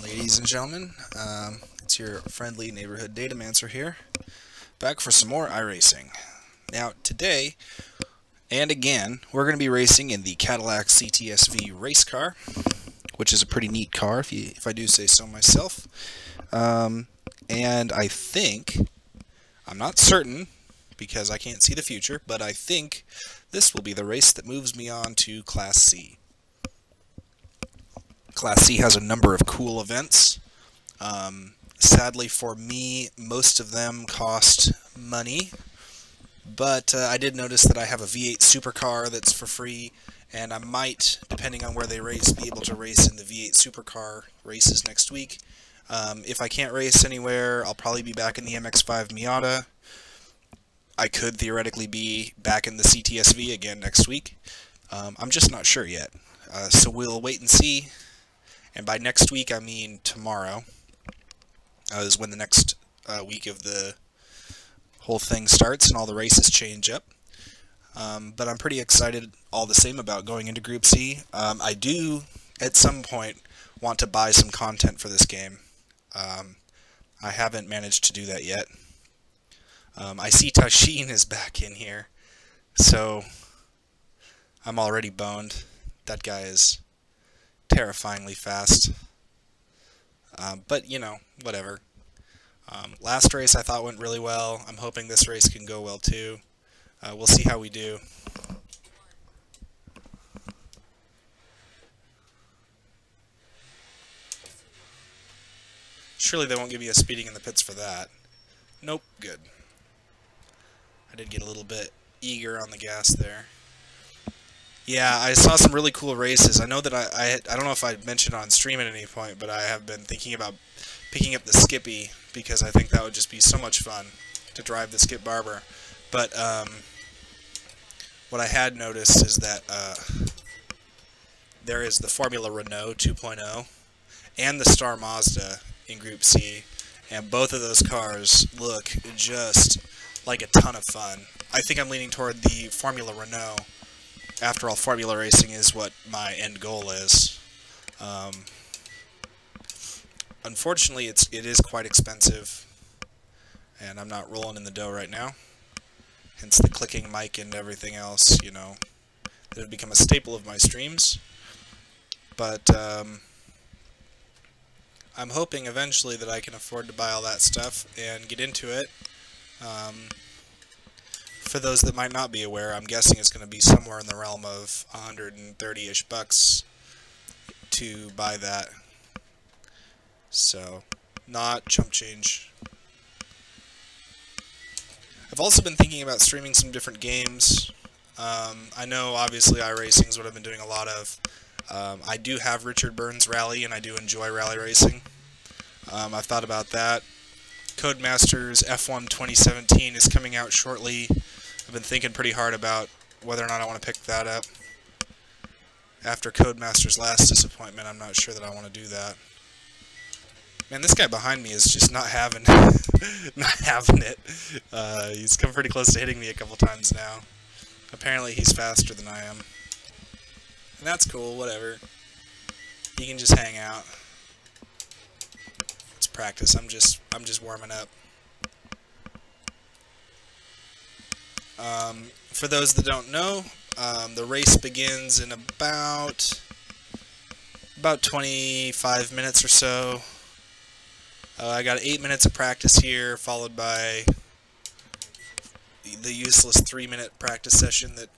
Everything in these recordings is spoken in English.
Ladies and gentlemen, it's your friendly neighborhood datamancer here, back for some more iRacing. Now, today, and again, we're going to be racing in the Cadillac CTS-V race car, which is a pretty neat car, if I do say so myself. And I think, I'm not certain, because I can't see the future, but I think this will be the race that moves me on to Class C. Class C has a number of cool events. Sadly for me, most of them cost money, but I did notice that I have a V8 supercar that's for free, and I might, depending on where they race, be able to race in the V8 supercar races next week. If I can't race anywhere, I'll probably be back in the MX-5 Miata. I could theoretically be back in the CTS-V again next week. I'm just not sure yet. So we'll wait and see. And by next week, I mean tomorrow, is when the next week of the whole thing starts and all the races change up. But I'm pretty excited all the same about going into Group C. I do, at some point, want to buy some content for this game. I haven't managed to do that yet. I see Tashin is back in here, so I'm already boned. That guy is terrifyingly fast. But, you know, whatever. Last race I thought went really well. I'm hoping this race can go well too. We'll see how we do. Surely they won't give me a speeding in the pits for that. Nope, good. I did get a little bit eager on the gas there. Yeah, I saw some really cool races. I know that I don't know if I mentioned on stream at any point, but I have been thinking about picking up the Skippy because I think that would just be so much fun to drive the Skip Barber. But what I had noticed is that there is the Formula Renault 2.0 and the Star Mazda in Group C, and both of those cars look just like a ton of fun. I think I'm leaning toward the Formula Renault. After all, Formula racing is what my end goal is. Unfortunately, it is quite expensive, and I'm not rolling in the dough right now. Hence the clicking mic and everything else, you know. It would become a staple of my streams. But I'm hoping eventually that I can afford to buy all that stuff and get into it. For those that might not be aware, I'm guessing it's going to be somewhere in the realm of 130-ish bucks to buy that. So, not chump change. I've also been thinking about streaming some different games. I know, obviously, iRacing is what I've been doing a lot of. I do have Richard Burns Rally, and I do enjoy rally racing. I've thought about that. Codemasters F1 2017 is coming out shortly. I've been thinking pretty hard about whether or not I want to pick that up. After Codemasters' last disappointment, I'm not sure that I want to do that. Man, this guy behind me is just not having it. He's come pretty close to hitting me a couple times now. Apparently he's faster than I am. And that's cool, whatever. He can just hang out. It's practice. I'm just warming up. For those that don't know, the race begins in about 25 minutes or so. I got 8 minutes of practice here, followed by the useless 3-minute practice session that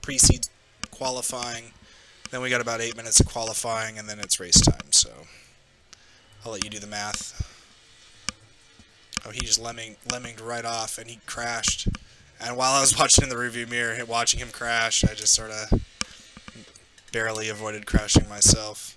precedes qualifying. Then we got about 8 minutes of qualifying, and then it's race time, so I'll let you do the math. Oh, he just lemminged right off, and he crashed. And while I was watching in the rearview mirror, watching him crash, I just sort of barely avoided crashing myself.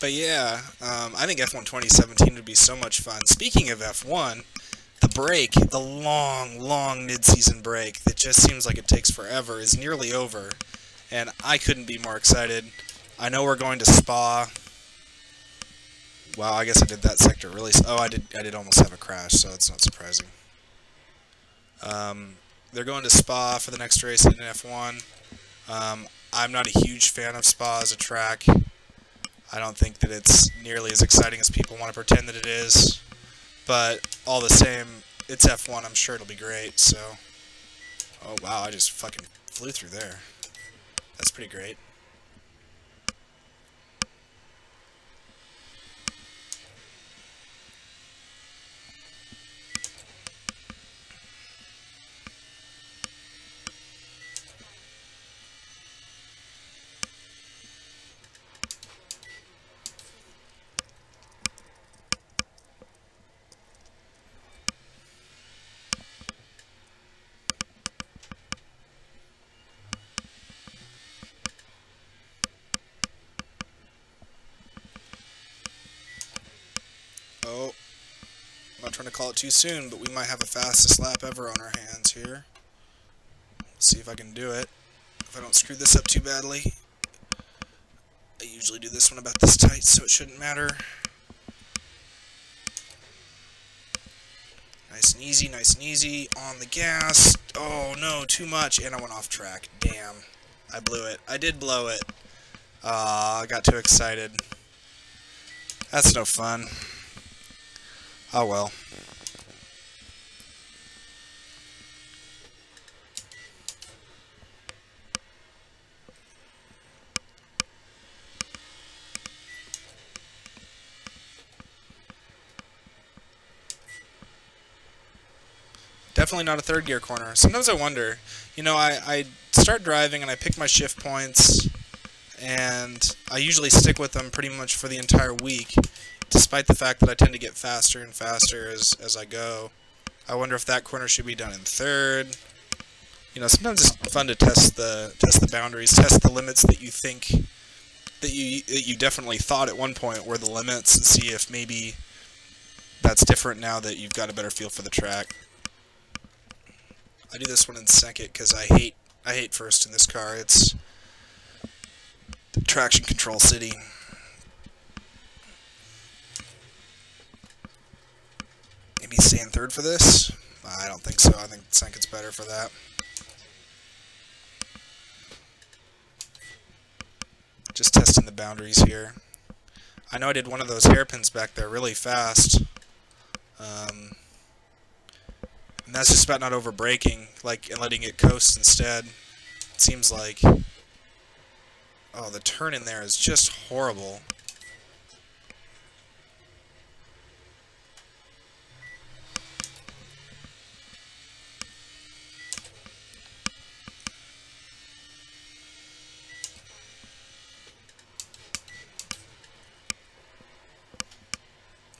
But yeah, I think F1 2017 would be so much fun. Speaking of F1, the break, the long mid-season break that just seems like it takes forever, is nearly over. And I couldn't be more excited. I know we're going to Spa. Wow, I guess I did that sector really. Oh, I did almost have a crash, so that's not surprising. They're going to Spa for the next race in F1. I'm not a huge fan of Spa as a track. I don't think that it's nearly as exciting as people want to pretend that it is. But all the same, it's F1. I'm sure it'll be great. So, oh wow, I just fucking flew through there. That's pretty great. Oh, I'm not trying to call it too soon, but we might have the fastest lap ever on our hands here. Let's see if I can do it. If I don't screw this up too badly. I usually do this one about this tight, so it shouldn't matter. Nice and easy, nice and easy. On the gas. Oh no, too much, and I went off track. Damn. I blew it. I did blow it. I got too excited. That's no fun. Oh well. Definitely not a third gear corner. Sometimes I wonder, you know, I start driving and I pick my shift points, and I usually stick with them pretty much for the entire week, despite the fact that I tend to get faster and faster as I go. I wonder if that corner should be done in third. You know, sometimes it's fun to test the boundaries, test the limits that you think that you definitely thought at one point were the limits, and see if maybe that's different now that you've got a better feel for the track. I do this one in second because I hate first in this car. It's the traction control city. Maybe stay in third for this? I don't think so. I think second's better for that. Just testing the boundaries here. I know I did one of those hairpins back there really fast. And that's just about not over braking, like, and letting it coast instead. It seems like. Oh, the turn in there is just horrible.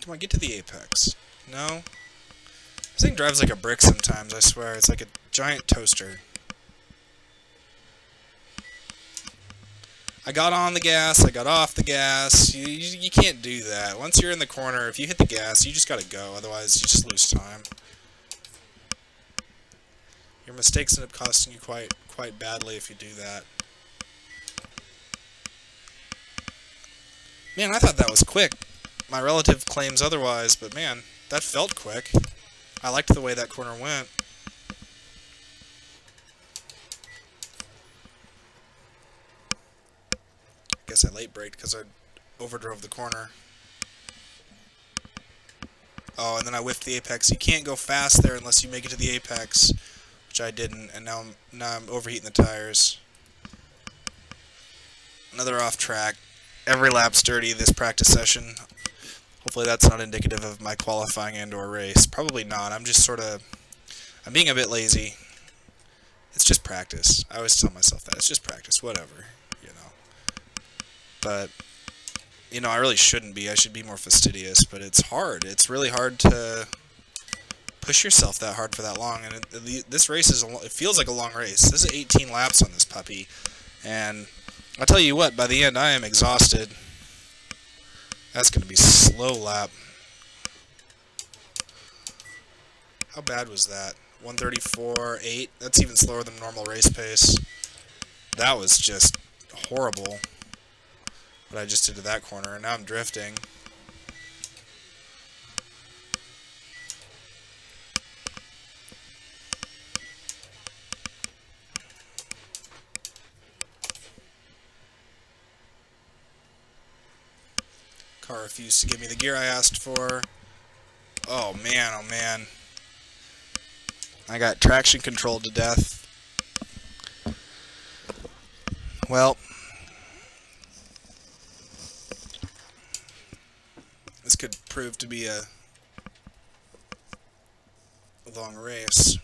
Come on, get to the apex. No? This thing drives like a brick sometimes, I swear. It's like a giant toaster. I got on the gas, I got off the gas. You can't do that. Once you're in the corner, if you hit the gas, you just gotta go. Otherwise, you just lose time. Your mistakes end up costing you quite badly if you do that. Man, I thought that was quick. My relative claims otherwise, but man, that felt quick. I liked the way that corner went. I guess I late braked because I overdrove the corner. Oh, and then I whiffed the apex. You can't go fast there unless you make it to the apex, which I didn't, and now I'm overheating the tires. Another off track. Every lap's dirty this practice session. Hopefully that's not indicative of my qualifying and/or race. Probably not. I'm being a bit lazy. It's just practice. I always tell myself that. It's just practice. Whatever, you know. But, you know, I really shouldn't be. I should be more fastidious, but it's hard. It's really hard to push yourself that hard for that long. And this race it feels like a long race. This is 18 laps on this puppy. And I'll tell you what, by the end I am exhausted. That's going to be a slow lap. How bad was that? 134.8? That's even slower than normal race pace. That was just horrible what I just did to that corner, and now I'm drifting. Car refused to give me the gear I asked for. Oh man, oh man. I got traction controlled to death. Well, this could prove to be a long race.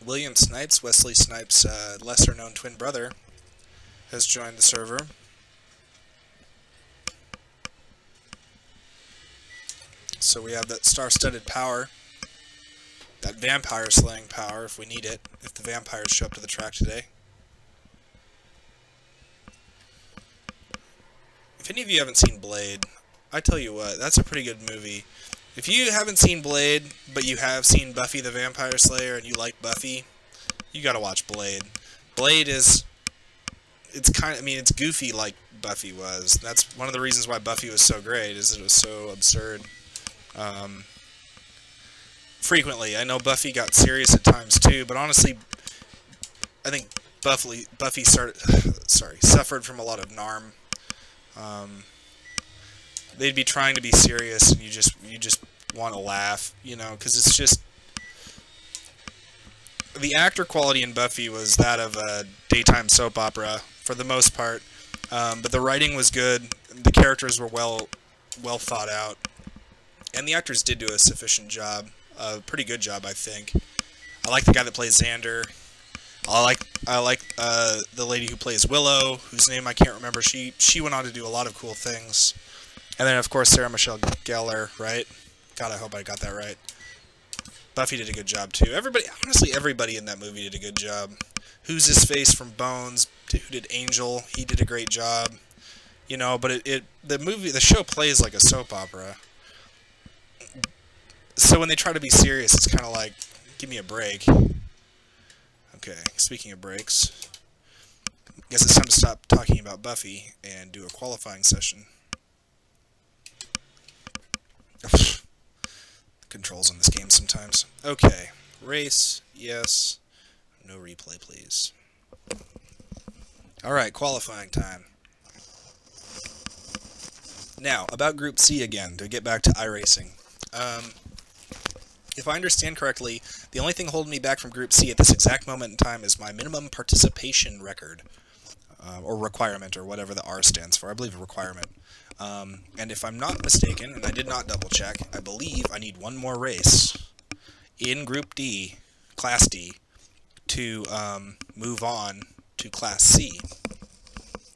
William Snipes, Wesley Snipes' lesser-known twin brother, has joined the server. So we have that star-studded power, that vampire-slaying power if we need it, if the vampires show up to the track today. If any of you haven't seen Blade, I tell you what, that's a pretty good movie. If you haven't seen Blade, but you have seen Buffy the Vampire Slayer and you like Buffy, you gotta watch Blade. Blade is, it's goofy like Buffy was. That's one of the reasons why Buffy was so great, is that it was so absurd. Frequently, I know Buffy got serious at times too, but honestly, I think Buffy suffered from a lot of narm. They'd be trying to be serious, and you just want to laugh, you know, because it's just the actor quality in Buffy was that of a daytime soap opera for the most part, but the writing was good, the characters were well thought out, and the actors did do a sufficient job, a pretty good job, I think. I like the guy that plays Xander. I like the lady who plays Willow, whose name I can't remember. She went on to do a lot of cool things. And then, of course, Sarah Michelle Gellar, right? God, I hope I got that right. Buffy did a good job, too. Honestly, everybody in that movie did a good job. Who's His Face from Bones, who did Angel, he did a great job. You know, but the show plays like a soap opera. So when they try to be serious, it's kind of like, give me a break. Okay, speaking of breaks, I guess it's time to stop talking about Buffy and do a qualifying session. The controls on this game sometimes. Okay, race, yes. No replay, please. Alright, qualifying time. Now, about Group C again, to get back to iRacing. If I understand correctly, the only thing holding me back from Group C at this exact moment in time is my minimum participation record, or requirement, or whatever the R stands for. I believe a requirement. And if I'm not mistaken, and I did not double check, I believe I need one more race in Group D, Class D, to move on to Class C.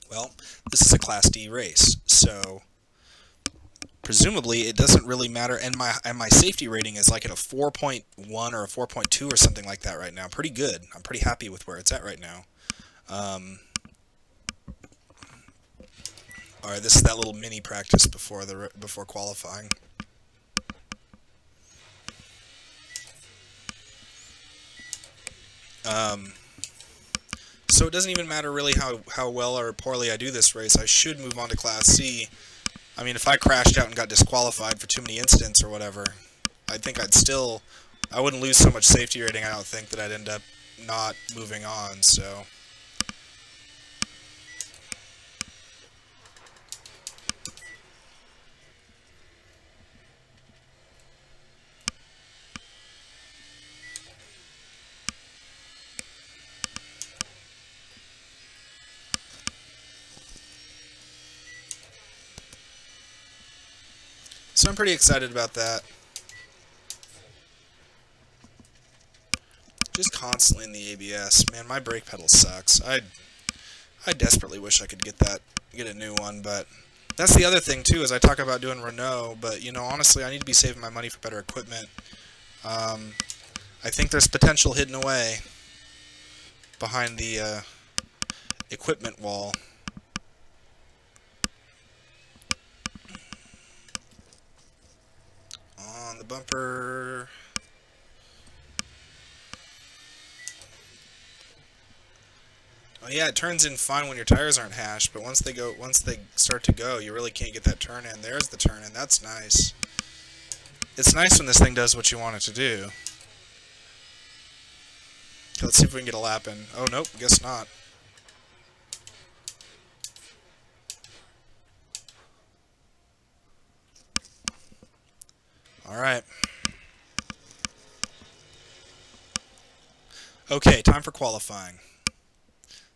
Well, this is a Class D race, so presumably it doesn't really matter, and my safety rating is like at a 4.1 or a 4.2 or something like that right now. Pretty good. I'm pretty happy with where it's at right now. All right, this is that little mini practice before qualifying. So it doesn't even matter really how well or poorly I do this race. I should move on to Class C. I mean, if I crashed out and got disqualified for too many incidents or whatever, I think I wouldn't lose so much safety rating, I don't think, that I'd end up not moving on, so. So I'm pretty excited about that. Just constantly in the ABS. Man, my brake pedal sucks. I desperately wish I could get a new one, but that's the other thing too, is I talk about doing Renault, but you know, honestly, I need to be saving my money for better equipment. I think there's potential hidden away behind the equipment wall. On the bumper. Oh yeah, it turns in fine when your tires aren't hashed, but once they start to go, you really can't get that turn in. There's the turn in. That's nice. It's nice when this thing does what you want it to do. Let's see if we can get a lap in. Oh nope, guess not. Alright. Okay, time for qualifying.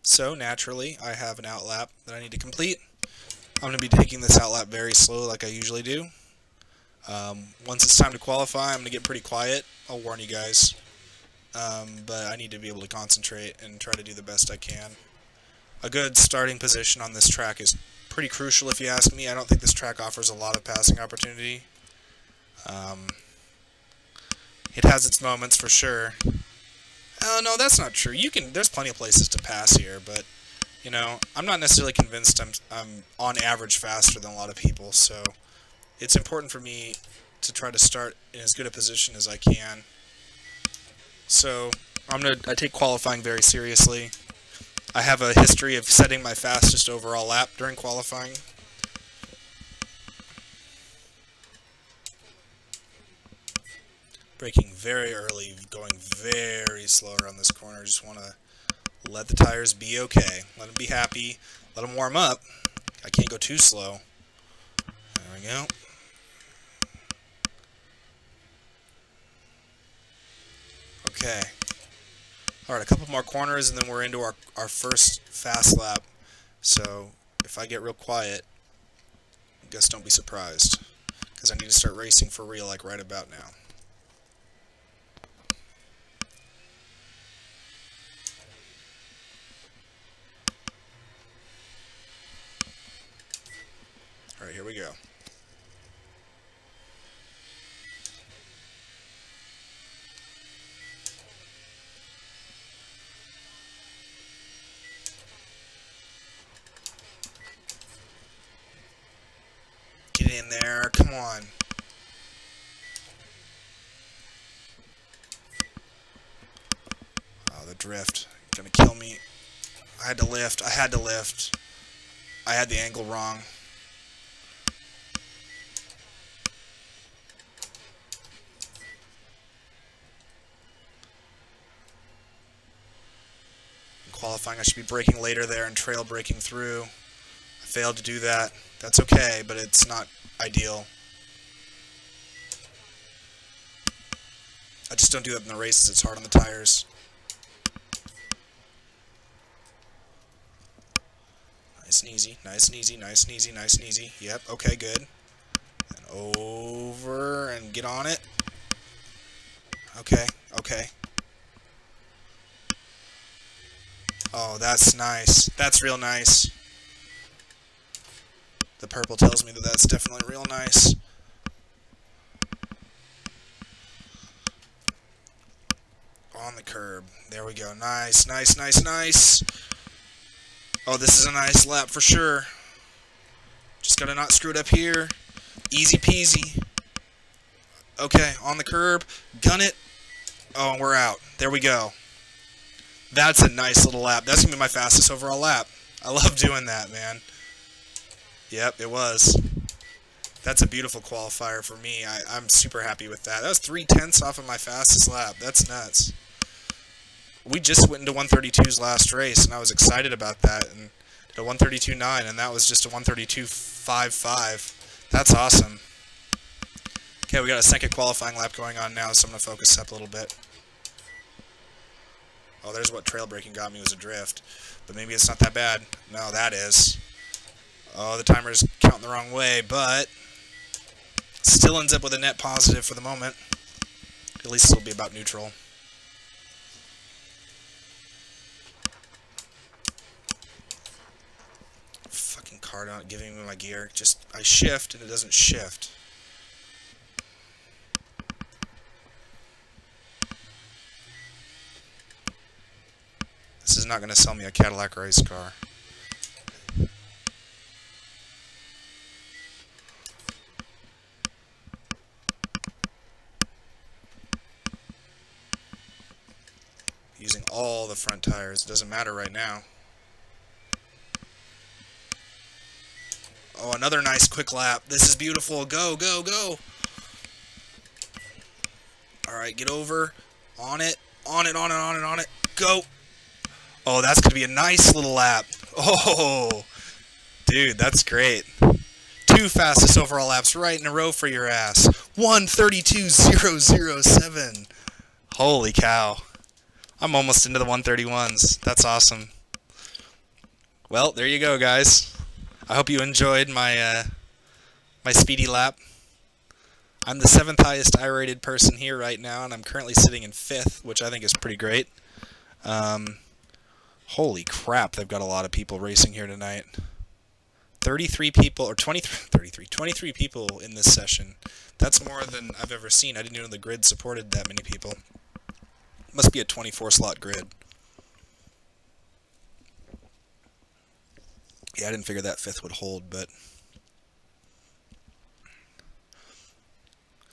So, naturally, I have an outlap that I need to complete. I'm going to be taking this outlap very slow like I usually do. Once it's time to qualify, I'm going to get pretty quiet. I'll warn you guys. But I need to be able to concentrate and try to do the best I can. A good starting position on this track is pretty crucial if you ask me. I don't think this track offers a lot of passing opportunity. It has its moments for sure. Oh, no, that's not true. There's plenty of places to pass here, but, you know, I'm not necessarily convinced I'm on average faster than a lot of people, so it's important for me to try to start in as good a position as I can. So, I take qualifying very seriously. I have a history of setting my fastest overall lap during qualifying. Braking very early, going very slow around this corner. Just want to let the tires be okay. Let them be happy. Let them warm up. I can't go too slow. There we go. Okay. Alright, a couple more corners and then we're into our first fast lap. So, if I get real quiet, I guess don't be surprised. Because I need to start racing for real like right about now. Alright, here we go. Get in there, come on. Oh, the drift. Gonna kill me. I had to lift. I had the angle wrong. Qualifying, I should be braking later there and trail braking through. I failed to do that. That's okay, but it's not ideal. I just don't do that in the races. It's hard on the tires. Nice and easy, nice and easy, nice and easy, nice and easy. Yep, okay, good. And over and get on it. Okay, okay. Oh, that's nice. That's real nice. The purple tells me that that's definitely real nice. On the curb. There we go. Nice, nice, nice, nice. Oh, this is a nice lap for sure. Just gotta not screw it up here. Easy peasy. Okay, on the curb. Gun it. Oh, and we're out. There we go. That's a nice little lap. That's going to be my fastest overall lap. I love doing that, man. Yep, it was. That's a beautiful qualifier for me. I'm super happy with that. That was 3/10 off of my fastest lap. That's nuts. We just went into 132's last race, and I was excited about that. And did a 132.9, and that was just a 132.55. That's awesome. Okay, we got a second qualifying lap going on now, so I'm going to focus up a little bit. Oh, there's what trail braking got me, was a drift. But maybe it's not that bad. No, that is. Oh, the timer's counting the wrong way, but still ends up with a net positive for the moment. At least it'll be about neutral. Fucking car not giving me my gear. Just, I shift and it doesn't shift. This is not going to sell me a Cadillac race car. Using all the front tires. It doesn't matter right now. Oh, another nice quick lap. This is beautiful. Go, go, go. Alright, get over. On it. On it, on it, on it, on it. Go. Oh, that's going to be a nice little lap. Oh, dude, that's great. 2 fastest overall laps right in a row for your ass. 1:32.007. Holy cow. I'm almost into the 131s. That's awesome. Well, there you go, guys. I hope you enjoyed my my speedy lap. I'm the 7th highest I-rated person here right now, and I'm currently sitting in 5th, which I think is pretty great. Holy crap, they've got a lot of people racing here tonight. 33 people, or 23 people in this session. That's more than I've ever seen. I didn't even know the grid supported that many people. Must be a 24-slot grid. Yeah, I didn't figure that 5th would hold, but...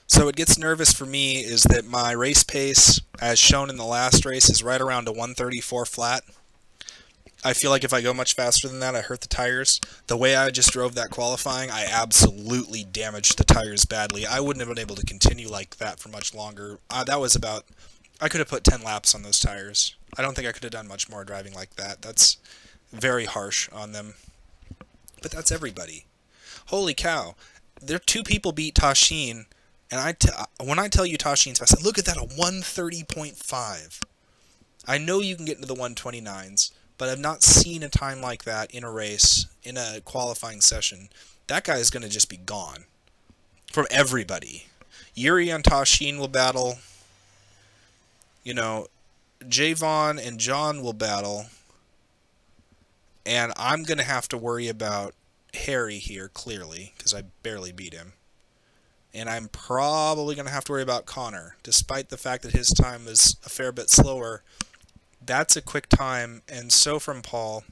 So what gets nervous for me is that my race pace, as shown in the last race, is right around a 134 flat. I feel like if I go much faster than that, I hurt the tires. The way I just drove that qualifying, I absolutely damaged the tires badly. I wouldn't have been able to continue like that for much longer. That was about... I could have put 10 laps on those tires. I don't think I could have done much more driving like that. That's very harsh on them. But that's everybody. Holy cow. There 2 people beat Tashin, and when I tell you Tashin's fast, look at that, a 130.5. I know you can get into the 129s, but I've not seen a time like that in a race, in a qualifying session. That guy is going to just be gone. From everybody. Yuri and Tashin will battle. You know, Javon and John will battle. And I'm going to have to worry about Harry here, clearly, because I barely beat him. And I'm probably going to have to worry about Connor, despite the fact that his time is a fair bit slower. That's a quick time, and so from Paul,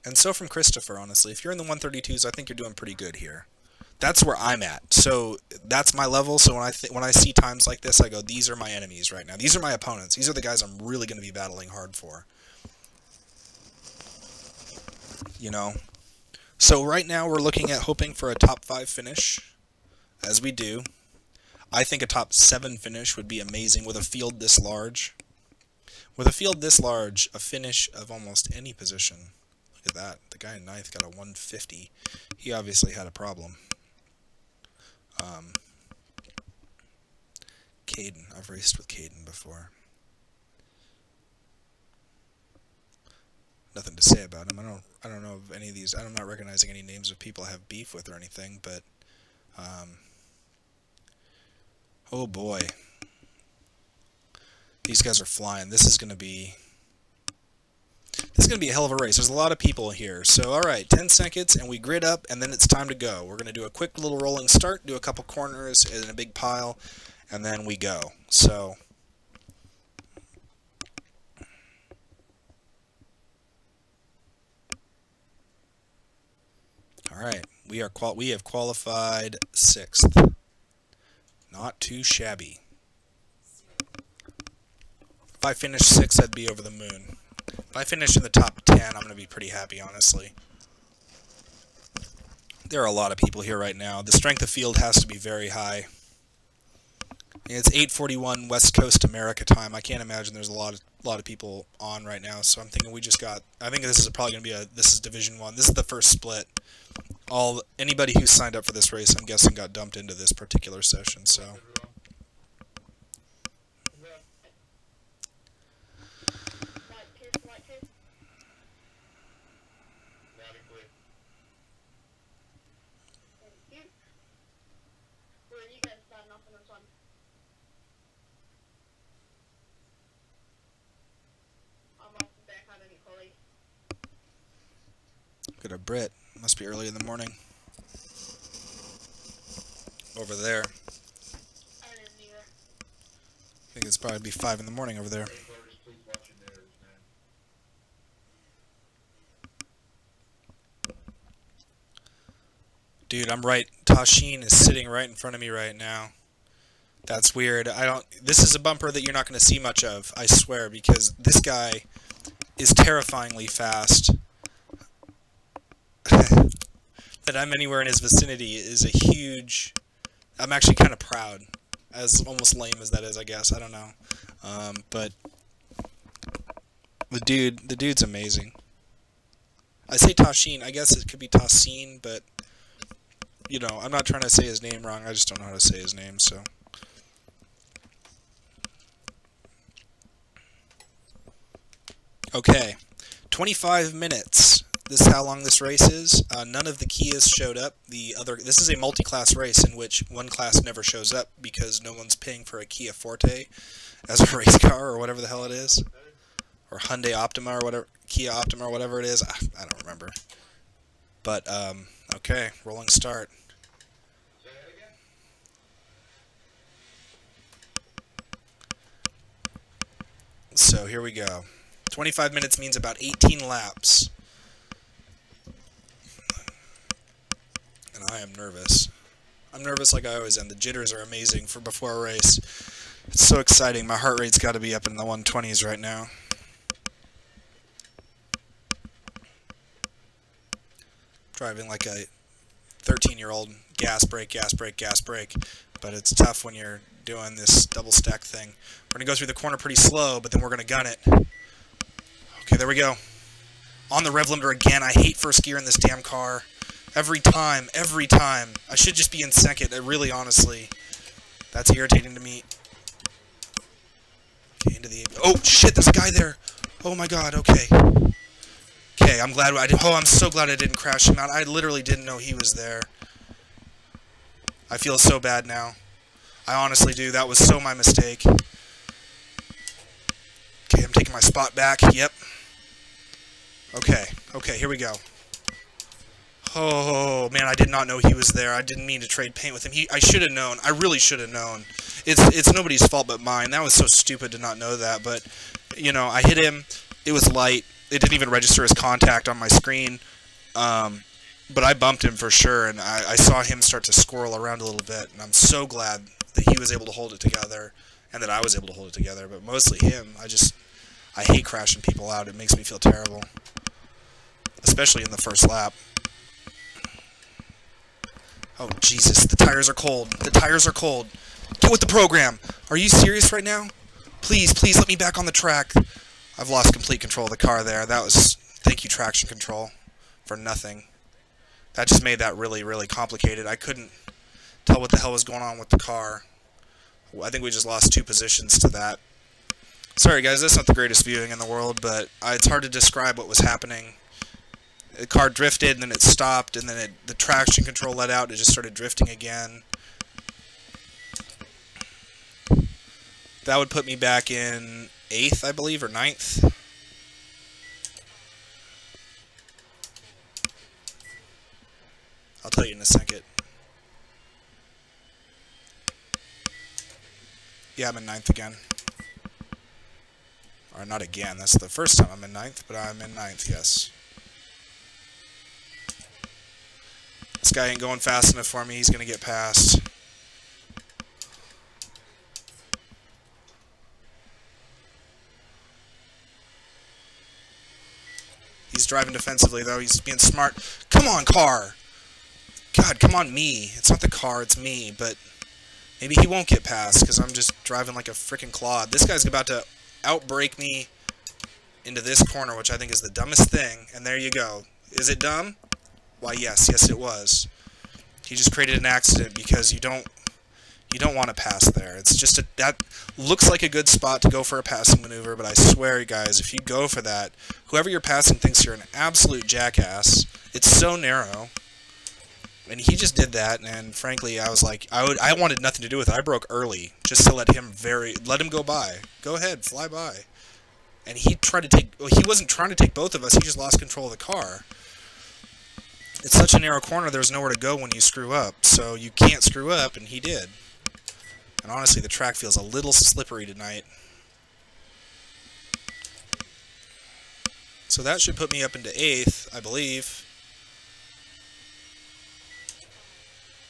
and so from Christopher, honestly. If you're in the 132s, I think you're doing pretty good here. That's where I'm at. So that's my level. So when I see times like this, I go, these are my enemies right now. These are my opponents. These are the guys I'm really going to be battling hard for. You know? So right now we're looking at hoping for a top 5 finish, as we do. I think a top 7 finish would be amazing with a field this large. With a field this large, a finish of almost any position. Look at that. The guy in 9th got a 150. He obviously had a problem. Caden. I've raced with Caden before. Nothing to say about him. I don't know of any of these. I'm not recognizing any names of people I have beef with or anything, but oh boy. These guys are flying. This is going to be a hell of a race. There's a lot of people here. So, all right, 10 seconds, and we grid up, and then it's time to go. We're going to do a quick little rolling start, do a couple corners in a big pile, and then we go. So, all right, we have qualified 6th. Not too shabby. If I finish 6th, I'd be over the moon. If I finish in the top 10, I'm going to be pretty happy, honestly. There are a lot of people here right now. The strength of field has to be very high. It's 8:41 West Coast America time. I can't imagine there's a lot of people on right now. So I'm thinking I think this is probably going to be this is Division 1. This is the first split. Anybody who signed up for this race, I'm guessing, got dumped into this particular session. So. Look at a Brit. Must be early in the morning. Over there. I think it's probably be 5 in the morning over there. Dude, I'm right. Tashin is sitting right in front of me right now. That's weird. This is a bumper that you're not going to see much of, I swear, because this guy is terrifyingly fast. That I'm anywhere in his vicinity is a huge... I'm actually kind of proud, as almost lame as that is, I guess. I don't know. But the dude's amazing. I say Tashin, I guess it could be Tassin, but you know, I'm not trying to say his name wrong. I just don't know how to say his name, so. Okay, 25 minutes. This is how long this race is. None of the Kias showed up. This is a multi-class race in which one class never shows up because no one's paying for a Kia Forte as a race car or whatever the hell it is, or Hyundai Optima or whatever, Kia Optima or whatever it is. I don't remember. But okay, rolling start. So here we go. 25 minutes means about 18 laps. And I am nervous. I'm nervous like I always am. The jitters are amazing for before a race. It's so exciting. My heart rate's got to be up in the 120s right now. Driving like a 13-year-old, gas brake, gas brake, gas brake. But it's tough when you're doing this double stack thing. We're going to go through the corner pretty slow, but then we're going to gun it. Okay, there we go. On the rev limiter again. I hate first gear in this damn car. Every time, every time. I should just be in second, really, honestly. That's irritating to me. Okay, into the... Oh, shit, there's a guy there. Oh, my God, okay. Okay, I'm glad I'm so glad I didn't crash him out. I literally didn't know he was there. I feel so bad now. I honestly do. That was so my mistake. Okay, I'm taking my spot back. Yep. Okay, okay, here we go. Oh, man, I did not know he was there. I didn't mean to trade paint with him. I should have known. I really should have known. It's nobody's fault but mine. That was so stupid to not know that. But, you know, I hit him. It was light. It didn't even register as contact on my screen. But I bumped him for sure, and I saw him start to squirrel around a little bit. And I'm so glad that he was able to hold it together and that I was able to hold it together. But mostly him. I hate crashing people out. It makes me feel terrible. Especially in the first lap. Oh, Jesus, the tires are cold. The tires are cold. Get with the program. Are you serious right now? Please, please let me back on the track. I've lost complete control of the car there. That was... Thank you, traction control, for nothing. That just made that really, really complicated. I couldn't tell what the hell was going on with the car. I think we just lost 2 positions to that. Sorry, guys, that's not the greatest viewing in the world, but it's hard to describe what was happening. The car drifted, and then it stopped, and then the traction control let out, and it just started drifting again. That would put me back in 8th, I believe, or 9th. I'll tell you in a second. Yeah, I'm in 9th again. Or not again, that's the first time I'm in 9th, but I'm in 9th, yes. This guy ain't going fast enough for me. He's going to get past. He's driving defensively, though. He's being smart. Come on, car! God, come on, me. It's not the car, it's me. But maybe he won't get past because I'm just driving like a freaking clod. This guy's about to outbrake me into this corner, which I think is the dumbest thing. And there you go. Is it dumb? Why, yes. Yes, it was. He just created an accident because you don't want to pass there. It's just that looks like a good spot to go for a passing maneuver, but I swear, guys, if you go for that, whoever you're passing thinks you're an absolute jackass. It's so narrow. And he just did that, and frankly, I was like, I wanted nothing to do with it. I broke early just to let him go by. Go ahead, fly by. And he tried to take, well, he wasn't trying to take both of us, he just lost control of the car. It's such a narrow corner, there's nowhere to go when you screw up. So you can't screw up, and he did. And honestly, the track feels a little slippery tonight. So that should put me up into 8th, I believe.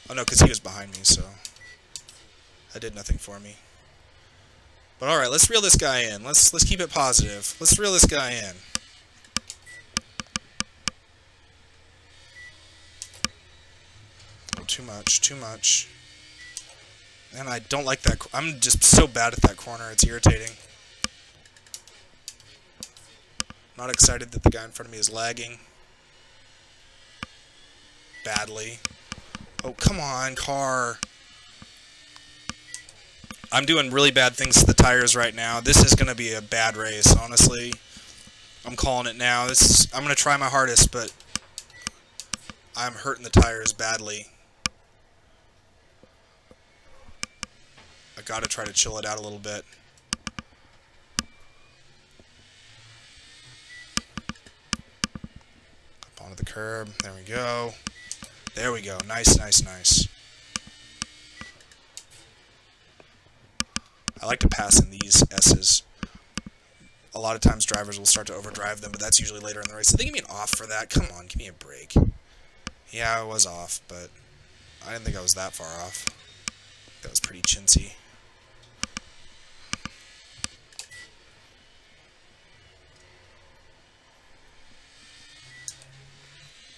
Oh no, because he was behind me, so that did nothing for me. But alright, let's reel this guy in. Let's keep it positive. Let's reel this guy in. Oh, too much, too much. And I don't like that. I'm just so bad at that corner. It's irritating. Not excited that the guy in front of me is lagging badly. Oh, come on, car. I'm doing really bad things to the tires right now. This is going to be a bad race, honestly. I'm calling it now. I'm going to try my hardest, but I'm hurting the tires badly. I got to try to chill it out a little bit. Up onto the curb. There we go. There we go. Nice, nice, nice. I like to pass in these S's. A lot of times drivers will start to overdrive them, but that's usually later in the race. Did they give me an off for that? Come on, give me a break. Yeah, I was off, but I didn't think I was that far off. That was pretty chintzy.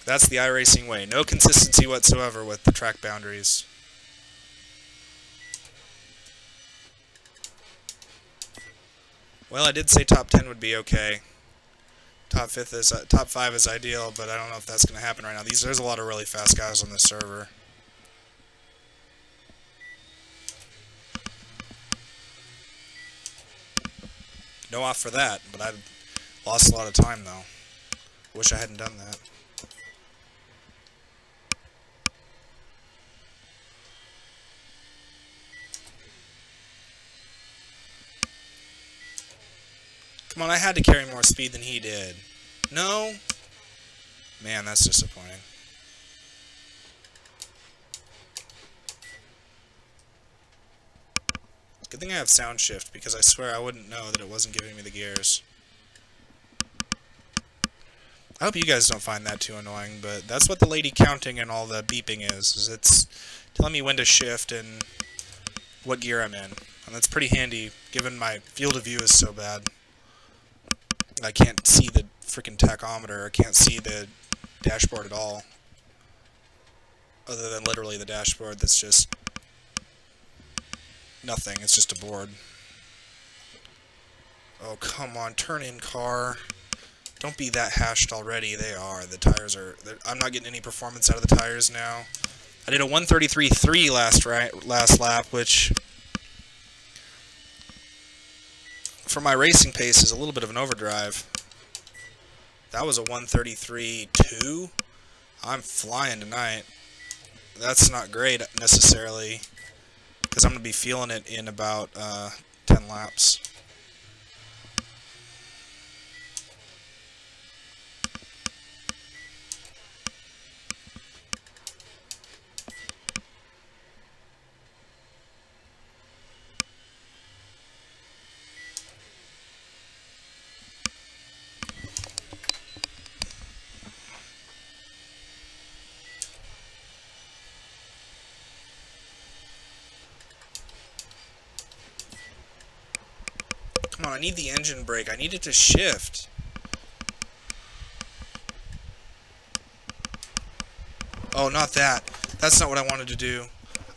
That's the iRacing way. No consistency whatsoever with the track boundaries. Well, I did say top 10 would be okay. Top 5 is ideal, but I don't know if that's going to happen right now. There's a lot of really fast guys on this server. No off for that, but I lost a lot of time though. Wish I hadn't done that. Come on, I had to carry more speed than he did. No? Man, that's disappointing. Good thing I have sound shift, because I swear I wouldn't know that it wasn't giving me the gears. I hope you guys don't find that too annoying, but that's what the lady counting and all the beeping is it's telling me when to shift and what gear I'm in. And that's pretty handy, given my field of view is so bad. I can't see the freaking tachometer, I can't see the dashboard at all. Other than literally the dashboard that's just nothing, it's just a board. Oh, come on, turn in, car. Don't be that hashed already. They are. The tires are... I'm not getting any performance out of the tires now. I did a 133.3 last lap, which for my racing pace is a little bit of an overdrive. That was a 133.2. I'm flying tonight. That's not great necessarily, because I'm going to be feeling it in about 10 laps. Come on, I need the engine brake. I need it to shift. Oh, not that. That's not what I wanted to do.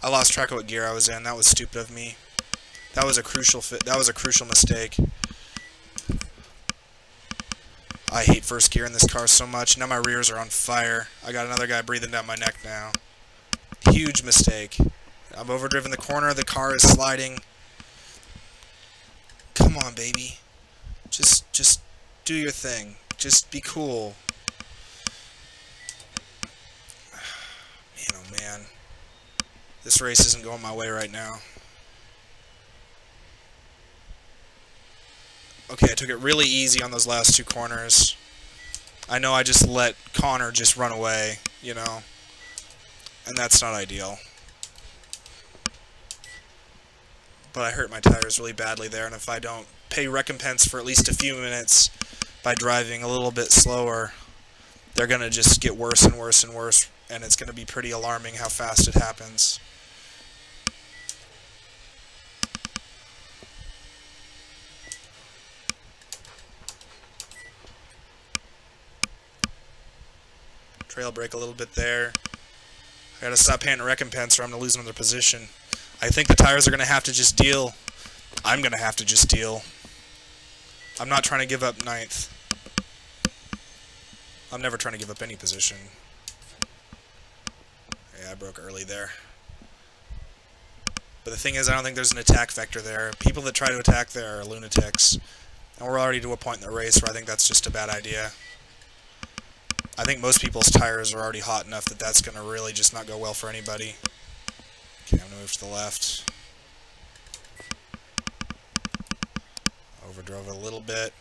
I lost track of what gear I was in. That was stupid of me. That was a crucial mistake. I hate first gear in this car so much. Now my rears are on fire. I got another guy breathing down my neck now. Huge mistake. I've overdriven the corner. The car is sliding. Come on, baby. Just do your thing. Just be cool. Man, oh man. This race isn't going my way right now. Okay, I took it really easy on those last two corners. I know I just let Connor just run away, you know. And that's not ideal. But I hurt my tires really badly there, and if I don't pay recompense for at least a few minutes by driving a little bit slower, they're going to just get worse and worse and worse, and it's going to be pretty alarming how fast it happens. Trail brake a little bit there. I gotta stop paying recompense or I'm gonna lose another position. I think the tires are gonna have to just deal. I'm gonna have to just deal. I'm not trying to give up 9th. I'm never trying to give up any position. Yeah, I broke early there. But the thing is, I don't think there's an attack vector there. People that try to attack there are lunatics. And we're already to a point in the race where I think that's just a bad idea. I think most people's tires are already hot enough that that's going to really just not go well for anybody. Okay, I'm going to move to the left. Overdrove it a little bit.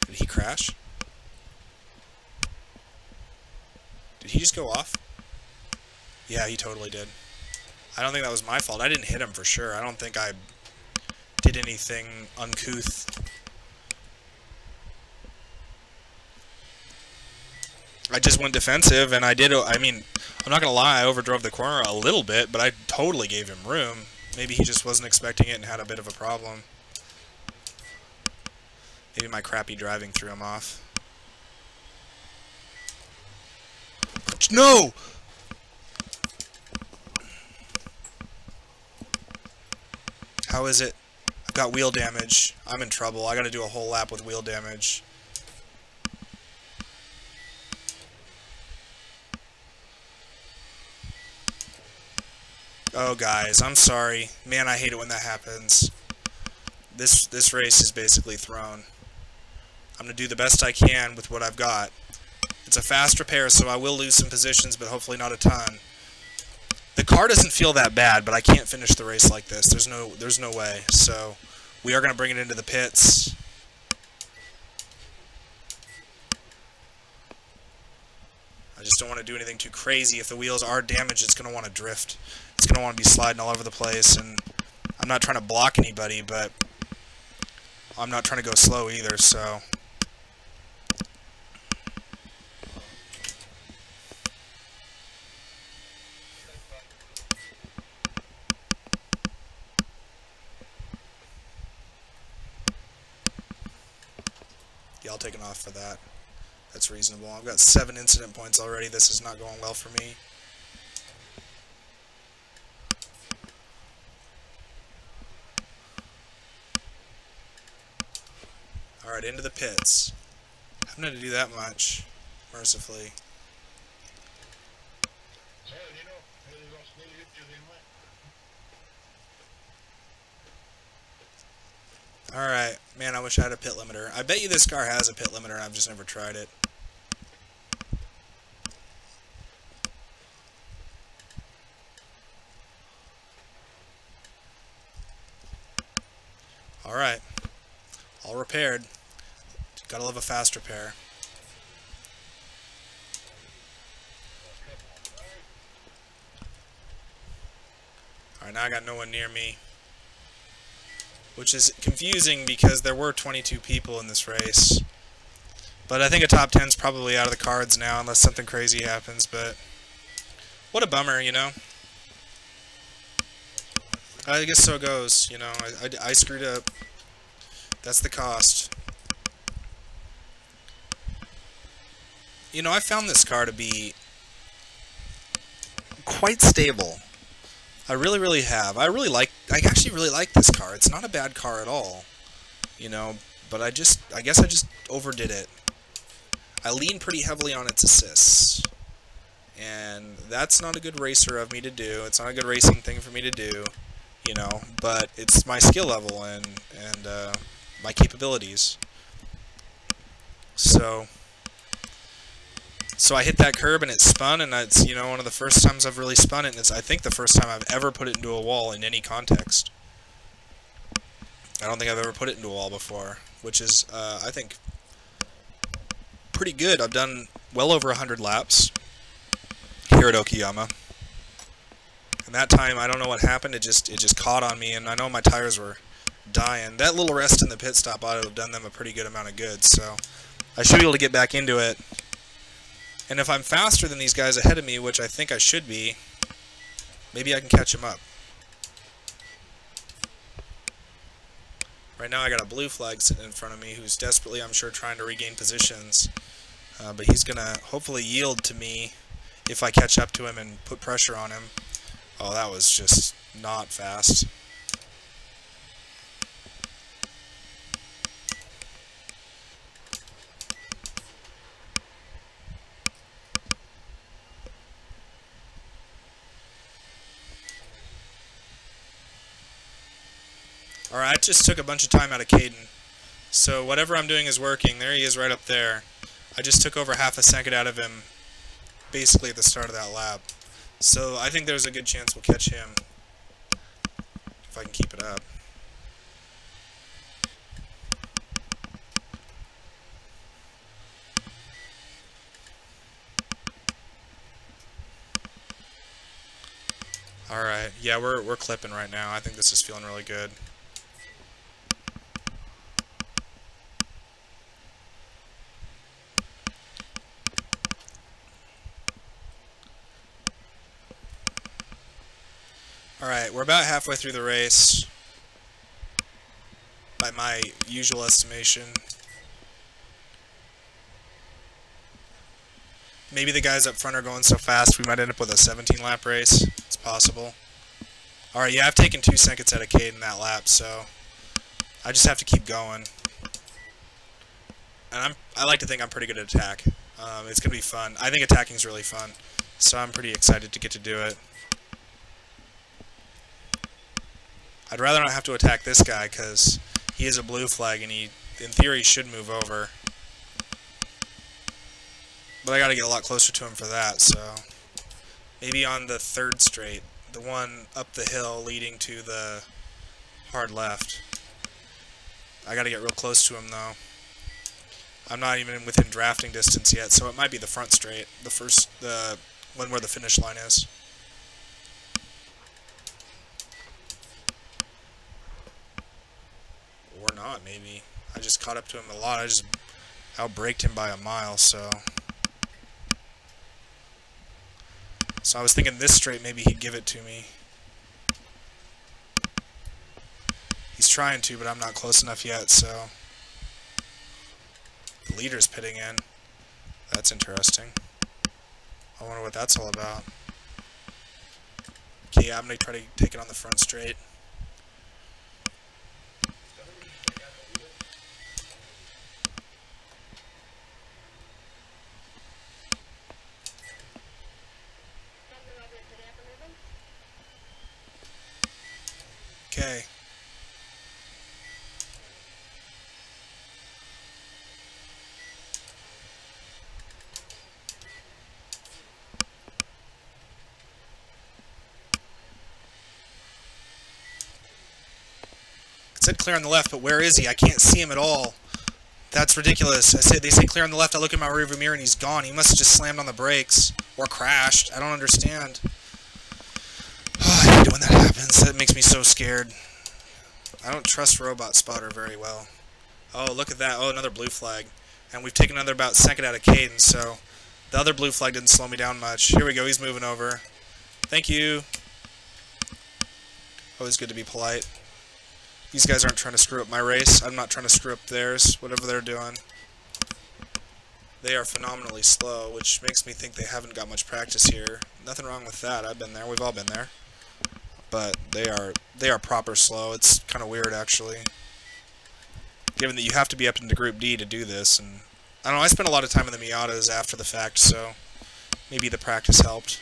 Did he crash? Did he just go off? Yeah, he totally did. I don't think that was my fault. I didn't hit him for sure. I don't think I did anything uncouth. I just went defensive, and I mean, I'm not going to lie, I overdrove the corner a little bit, but I totally gave him room. Maybe he just wasn't expecting it and had a bit of a problem. Maybe my crappy driving threw him off. No! How is it? I've got wheel damage. I'm in trouble. I got to do a whole lap with wheel damage. Oh, guys, I'm sorry. Man, I hate it when that happens. This race is basically thrown. I'm going to do the best I can with what I've got. It's a fast repair, so I will lose some positions, but hopefully not a ton. The car doesn't feel that bad, but I can't finish the race like this. There's no way. So we are going to bring it into the pits. I just don't want to do anything too crazy. If the wheels are damaged, it's going to want to drift. It's going to want to be sliding all over the place, and I'm not trying to block anybody, but I'm not trying to go slow either, so... Yeah, I'll take an off for that. That's reasonable. I've got 7 incident points already. This is not going well for me. Alright, into the pits. I haven't had to do that much, mercifully. Alright, man, I wish I had a pit limiter. I bet you this car has a pit limiter, and I've just never tried it. Alright, all repaired. Gotta love a fast repair. Alright, now I got no one near me. Which is confusing because there were 22 people in this race. But I think a top 10 is probably out of the cards now unless something crazy happens, but what a bummer, you know? I guess so it goes, you know. I screwed up. That's the cost. You know, I found this car to be quite stable. I really have. I actually really like this car. It's not a bad car at all, you know, but I guess I just overdid it. I lean pretty heavily on its assists, and that's not a good racer of me to do. It's not a good racing thing for me to do, you know, but it's my skill level and my capabilities. So I hit that curb and it spun, and it's, you know, one of the first times I've really spun it, and it's, I think, the first time I've ever put it into a wall in any context. I don't think I've ever put it into a wall before, which is, I think, pretty good. I've done well over 100 laps here at Okayama. And that time, I don't know what happened, it just caught on me, and I know my tires were dying. That little rest in the pit stop ought to have done them a pretty good amount of good, so I should be able to get back into it. And if I'm faster than these guys ahead of me, which I think I should be, maybe I can catch them up. Right now I got a blue flag sitting in front of me who's desperately, I'm sure, trying to regain positions. But he's going to hopefully yield to me if I catch up to him and put pressure on him. Oh, that was just not fast. Alright, I just took a bunch of time out of Caden. So whatever I'm doing is working. There he is right up there. I just took over half a second out of him basically at the start of that lap. So I think there's a good chance we'll catch him if I can keep it up. Alright, yeah, we're clipping right now. I think this is feeling really good. Alright, we're about halfway through the race, by my usual estimation. Maybe the guys up front are going so fast we might end up with a 17-lap race. It's possible. Alright, yeah, I've taken 2 seconds out of Caden that lap, so I just have to keep going. And I like to think I'm pretty good at attack. It's going to be fun. I think attacking's really fun, so I'm pretty excited to get to do it. I'd rather not have to attack this guy because he is a blue flag and he, in theory, should move over. But I gotta get a lot closer to him for that, so maybe on the 3rd straight, the one up the hill leading to the hard left. I gotta get real close to him though. I'm not even within drafting distance yet, so it might be the front straight, the one where the finish line is. Or not, maybe. I just caught up to him a lot. I just outbraked him by a mile, so I was thinking this straight, maybe he'd give it to me. He's trying to, but I'm not close enough yet, so the leader's pitting in. That's interesting. I wonder what that's all about. Okay, yeah, I'm going to try to take it on the front straight. Okay. It said clear on the left, but where is he? I can't see him at all. That's ridiculous. They say clear on the left. I look in my rearview mirror and he's gone. He must have just slammed on the brakes or crashed. I don't understand. Oh, I hate it when that happens. That makes me so scared. I don't trust Robot Spotter very well. Oh, look at that. Oh, another blue flag. And we've taken another about second out of Caden, so the other blue flag didn't slow me down much. Here we go. He's moving over. Thank you. Always good to be polite. These guys aren't trying to screw up my race. I'm not trying to screw up theirs, whatever they're doing. They are phenomenally slow, which makes me think they haven't got much practice here. Nothing wrong with that. I've been there. We've all been there. But they are proper slow. It's kind of weird, actually, given that you have to be up into Group D to do this. And I don't know. I spent a lot of time in the Miatas after the fact, so maybe the practice helped.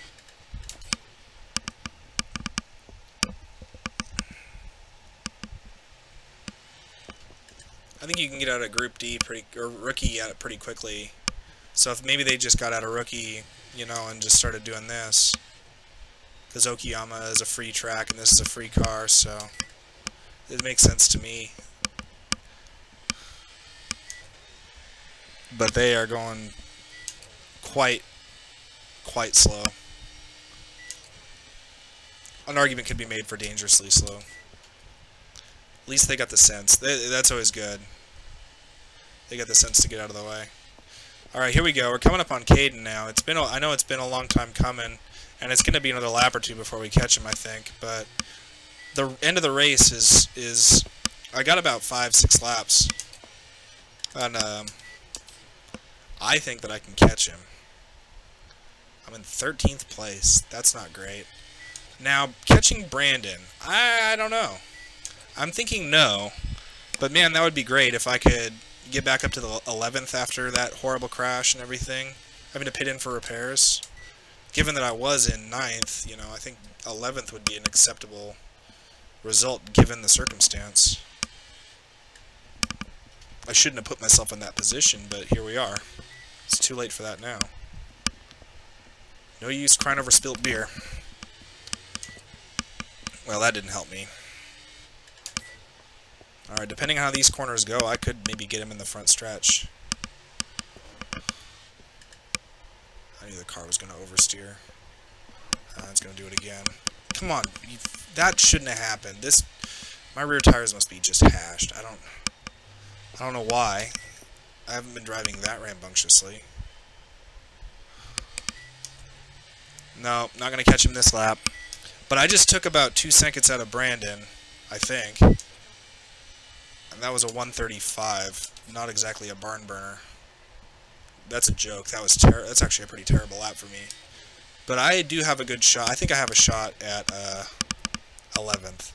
I think you can get out of Group D or Rookie at it pretty quickly. So if maybe they just got out of Rookie, you know, and just started doing this. Because Okayama is a free track and this is a free car, so it makes sense to me. But they are going quite slow. An argument could be made for dangerously slow. At least they got the sense. That's always good. They got the sense to get out of the way. Alright, here we go. We're coming up on Caden now. I know it's been a long time coming, and it's going to be another lap or two before we catch him, I think. But the end of the race is I got about 5-6 laps. And I think that I can catch him. I'm in 13th place. That's not great. Now, catching Brandon, I don't know. I'm thinking no, but man, that would be great if I could get back up to the 11th after that horrible crash and everything, having to pit in for repairs. Given that I was in 9th, you know, I think 11th would be an acceptable result given the circumstance. I shouldn't have put myself in that position, but here we are. It's too late for that now. No use crying over spilt beer. Well, that didn't help me. Alright, depending on how these corners go, I could maybe get him in the front stretch. I knew the car was going to oversteer. It's going to do it again. Come on, that shouldn't have happened. My rear tires must be just hashed. I don't know why. I haven't been driving that rambunctiously. No, not going to catch him this lap. But I just took about 2 seconds out of Brandon, I think. And that was a 135. Not exactly a barn burner. That's a joke. That's actually a pretty terrible lap for me. But I do have a good shot. I think I have a shot at 11th.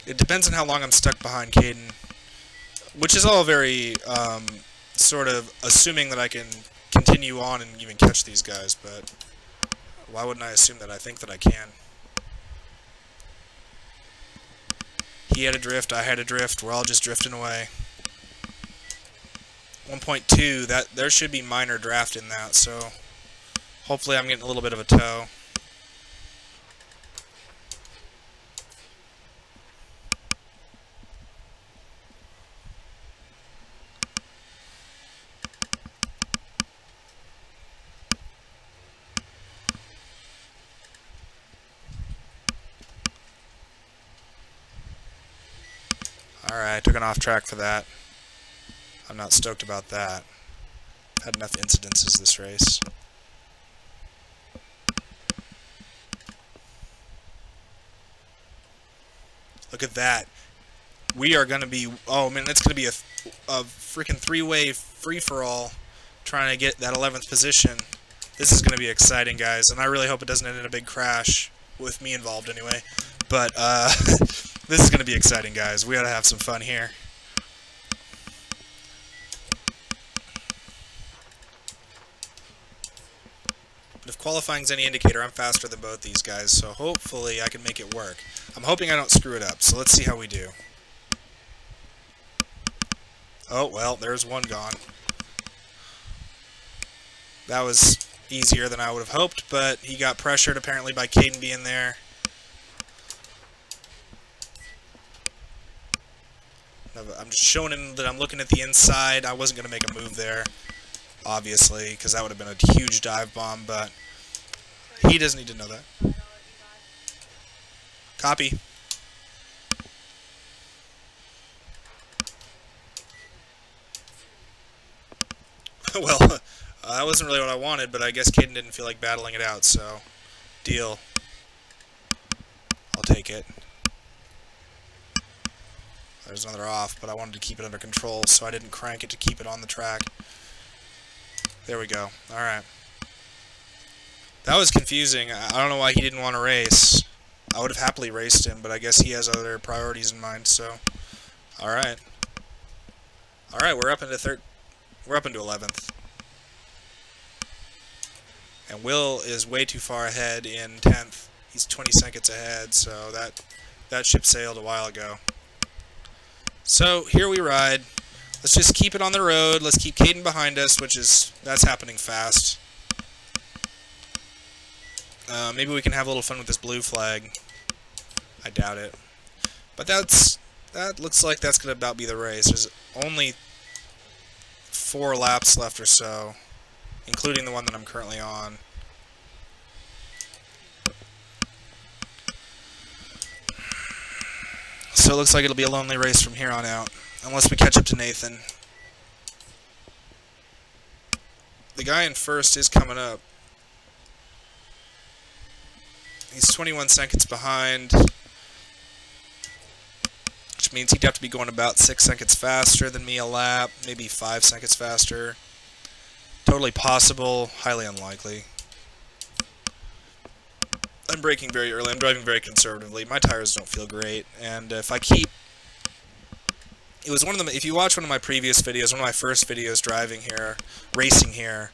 It depends on how long I'm stuck behind Caden. Which is all very sort of assuming that I can continue on and even catch these guys, but why wouldn't I assume that? I think that I can. He had a drift, I had a drift, we're all just drifting away. 1.2, there should be minor draft in that, so hopefully I'm getting a little bit of a tow. Alright, took an off track for that. I'm not stoked about that. Had enough incidences this race. Look at that. We are going to be... Oh, man, it's going to be a freaking three-way free-for-all trying to get that 11th position. This is going to be exciting, guys, and I really hope it doesn't end in a big crash, with me involved anyway. But, this is going to be exciting, guys. We ought to have some fun here. But if qualifying's any indicator, I'm faster than both these guys, so hopefully I can make it work. I'm hoping I don't screw it up, so let's see how we do. Oh, well, there's one gone. That was easier than I would have hoped, but he got pressured apparently by Caden being there. I'm just showing him that I'm looking at the inside. I wasn't going to make a move there, obviously, because that would have been a huge dive bomb, but he doesn't need to know that. Copy. Well, that wasn't really what I wanted, but I guess Caden didn't feel like battling it out, so deal. I'll take it. There's another off, but I wanted to keep it under control, so I didn't crank it to keep it on the track. There we go. Alright. That was confusing. I don't know why he didn't want to race. I would have happily raced him, but I guess he has other priorities in mind, so... Alright. Alright, we're up into 11th. And Will is way too far ahead in 10th. He's 20 seconds ahead, so that ship sailed a while ago. So, here we ride. Let's just keep it on the road. Let's keep Caden behind us, that's happening fast. Maybe we can have a little fun with this blue flag. I doubt it. But that looks like that's going to about be the race. There's only 4 laps left or so, including the one that I'm currently on. So it looks like it'll be a lonely race from here on out, unless we catch up to Nathan. The guy in first is coming up. He's 21 seconds behind, which means he'd have to be going about 6 seconds faster than me a lap, maybe 5 seconds faster. Totally possible, highly unlikely. I'm braking very early. I'm driving very conservatively. My tires don't feel great, and if I keep... It was one of the... If you watch one of my previous videos, one of my first videos driving here, racing here,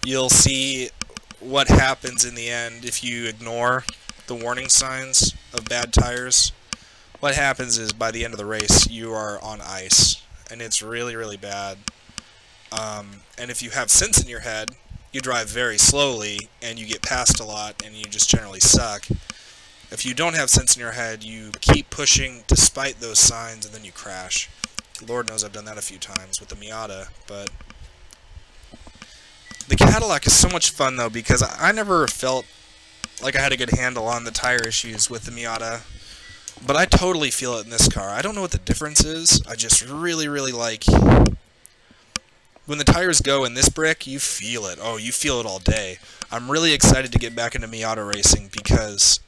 you'll see what happens in the end if you ignore the warning signs. of bad tires, what happens is by the end of the race you are on ice, and it's really, really bad. And if you have sense in your head, you drive very slowly and you get passed a lot and you just generally suck. If you don't have sense in your head, you keep pushing despite those signs and then you crash. Lord knows I've done that a few times with the Miata, but the Cadillac is so much fun though, because I never felt like I had a good handle on the tire issues with the Miata, but I totally feel it in this car. I don't know what the difference is. I just really, really like when the tires go in this brick, you feel it. Oh, you feel it all day. I'm really excited to get back into Miata racing because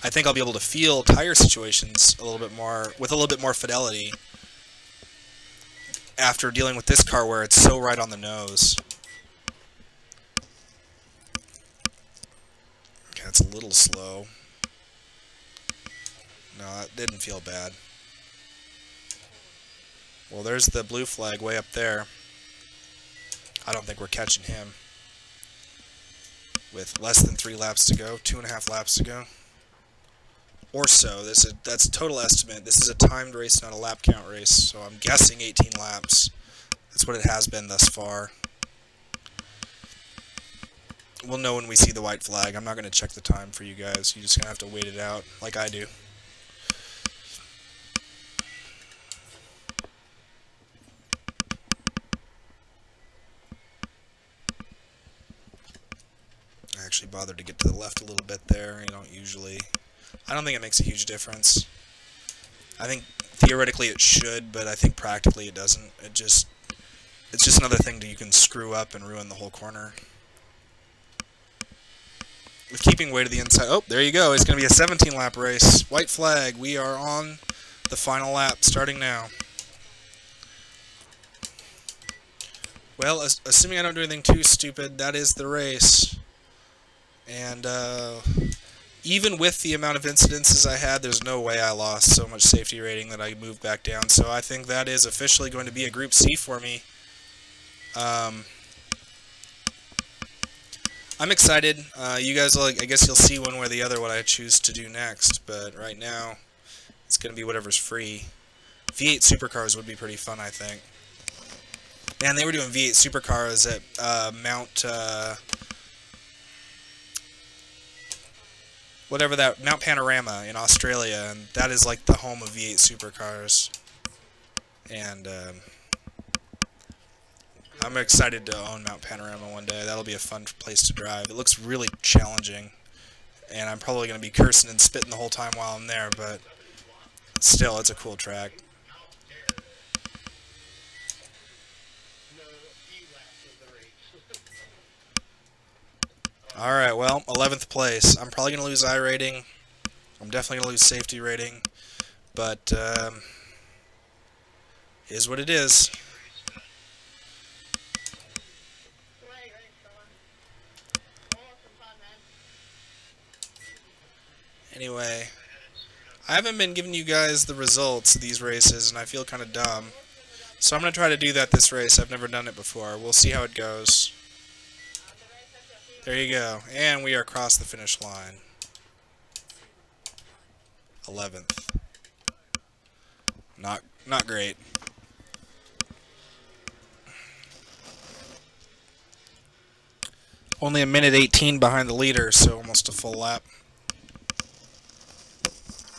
I think I'll be able to feel tire situations a little bit more, with a little bit more fidelity after dealing with this car where it's so right on the nose. Okay, it's a little slow. No, it didn't feel bad. Well, there's the blue flag way up there. I don't think we're catching him. With less than 3 laps to go, 2.5 laps to go. Or so. That's a total estimate. This is a timed race, not a lap count race, so I'm guessing 18 laps. That's what it has been thus far. We'll know when we see the white flag. I'm not going to check the time for you guys. You're just going to have to wait it out, like I do. I actually bothered to get to the left a little bit there. You don't usually... I don't think it makes a huge difference. I think theoretically it should, but I think practically it doesn't. It's just another thing that you can screw up and ruin the whole corner. With keeping way to the inside... Oh, there you go. It's going to be a 17-lap race. White flag. We are on the final lap, starting now. Well, assuming I don't do anything too stupid, that is the race. And, even with the amount of incidences I had, there's no way I lost so much safety rating that I moved back down. So I think that is officially going to be a Group C for me. I'm excited. You guys will, I guess you'll see one way or the other what I choose to do next. But right now, it's going to be whatever's free. V8 supercars would be pretty fun, I think. Man, they were doing V8 supercars at Mount Panorama in Australia, and that is like the home of V8 supercars. And I'm excited to own Mount Panorama one day. That'll be a fun place to drive. It looks really challenging, and I'm probably going to be cursing and spitting the whole time while I'm there, but still, it's a cool track. Alright, well, 11th place. I'm probably going to lose I rating. I'm definitely going to lose safety rating. But, is what it is. Anyway, I haven't been giving you guys the results of these races, and I feel kind of dumb. So I'm going to try to do that this race. I've never done it before. We'll see how it goes. There you go. And we are across the finish line. 11th. Not great. Only a minute 18 behind the leader, so almost a full lap.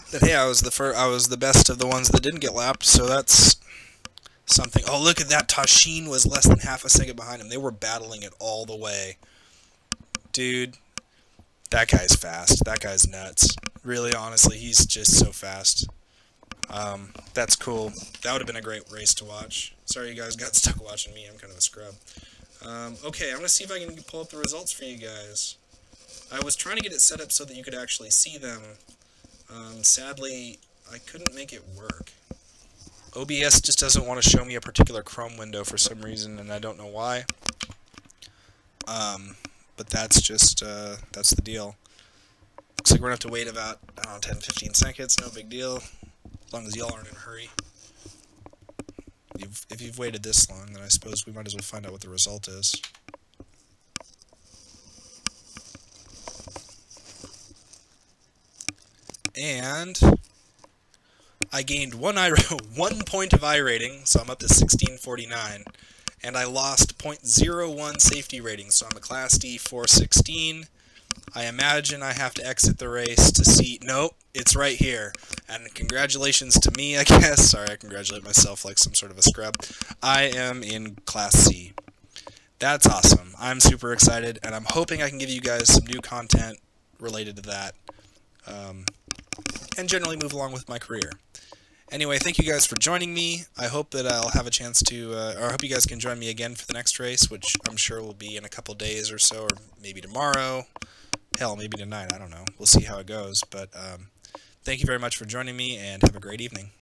But hey, I was the best of the ones that didn't get lapped, so that's something. Oh, look at that. Tashin was less than half a second behind him. They were battling it all the way. Dude, that guy's fast. That guy's nuts. Really, honestly, he's just so fast. That's cool. That would have been a great race to watch. Sorry you guys got stuck watching me. I'm kind of a scrub. Okay, I'm going to see if I can pull up the results for you guys. I was trying to get it set up so that you could actually see them. Sadly, I couldn't make it work. OBS just doesn't want to show me a particular Chrome window for some reason, and I don't know why. But that's just, that's the deal. Looks like we're going to have to wait about, I don't know, 10-15 seconds, no big deal. As long as y'all aren't in a hurry. If you've waited this long, then I suppose we might as well find out what the result is. And I gained 1 point of iRating, so I'm up to 1649. And I lost 0.01 safety rating, so I'm a Class D 416. I imagine I have to exit the race to see... Nope, it's right here. And congratulations to me, I guess. Sorry, I congratulate myself like some sort of a scrub. I am in Class C. That's awesome. I'm super excited, and I'm hoping I can give you guys some new content related to that, and generally move along with my career. Anyway, thank you guys for joining me. I hope that I'll have a chance to, or I hope you guys can join me again for the next race, which I'm sure will be in a couple days or so, or maybe tomorrow. Hell, maybe tonight, I don't know. We'll see how it goes, but thank you very much for joining me, and have a great evening.